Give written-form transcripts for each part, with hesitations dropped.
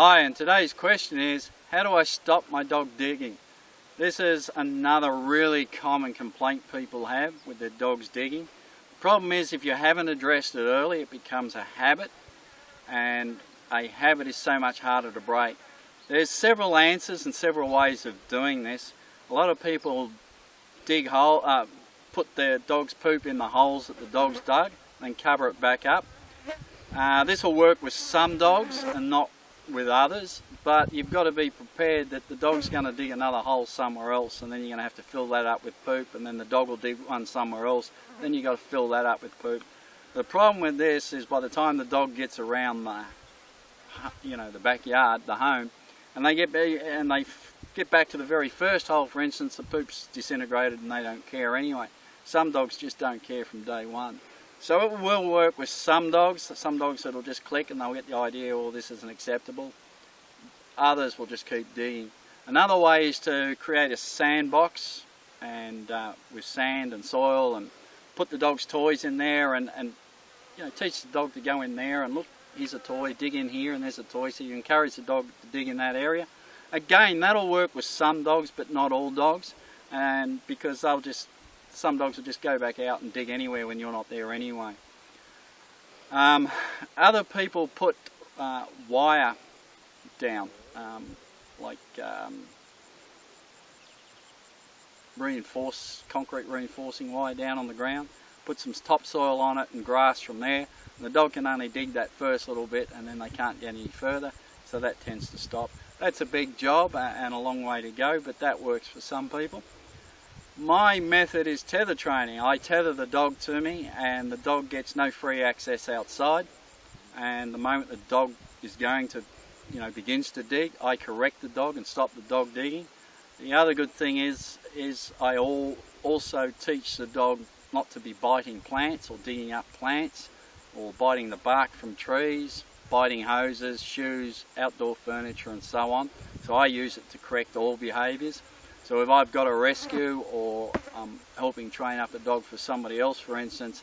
Hi, and today's question is, how do I stop my dog digging? This is another really common complaint people have with their dogs digging. The problem is, if you haven't addressed it early, it becomes a habit, and a habit is so much harder to break. There's several answers and several ways of doing this. A lot of people put their dog's poop in the holes that the dog's dug, then cover it back up. This will work with some dogs and not with others, but you've got to be prepared that the dog's going to dig another hole somewhere else, and then you're going to have to fill that up with poop, and then the dog will dig one somewhere else, then you've got to fill that up with poop. The problem with this is, by the time the dog gets around the backyard, the home, and they get back to the very first hole, for instance, the poop's disintegrated and they don't care anyway. Some dogs just don't care from day one. So it will work with some dogs. Some dogs it'll just click and they'll get the idea, oh, this isn't acceptable. Others will just keep digging. Another way is to create a sandbox and with sand and soil, and put the dog's toys in there, and teach the dog to go in there and look, here's a toy, dig in here, and there's a toy. So you encourage the dog to dig in that area. Again, that'll work with some dogs, but not all dogs, and because some dogs will just go back out and dig anywhere when you're not there anyway. Other people put wire down, concrete reinforcing wire down on the ground, put some topsoil on it and grass from there, and the dog can only dig that first little bit and then they can't get any further, so that tends to stop. That's a big job and a long way to go, but that works for some people. My method is tether training. I tether the dog to me, and the dog gets no free access outside, and the moment the dog is going to, begins to dig, I correct the dog and stop the dog digging. The other good thing is I also teach the dog not to be biting plants or digging up plants or biting the bark from trees, biting hoses, shoes, outdoor furniture and so on. So I use it to correct all behaviours. So if I've got a rescue or I'm helping train up a dog for somebody else, for instance,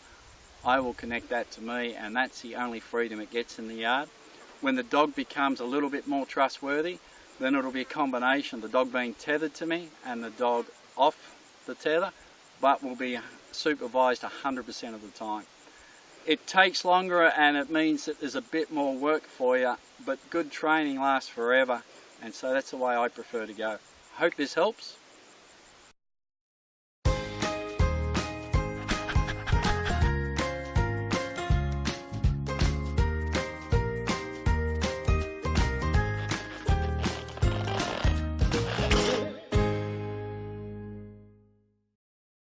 I will connect that to me, and that's the only freedom it gets in the yard. When the dog becomes a little bit more trustworthy, then it'll be a combination, the dog being tethered to me and the dog off the tether, but will be supervised 100% of the time. It takes longer and it means that there's a bit more work for you, but good training lasts forever, and so that's the way I prefer to go. Hope this helps.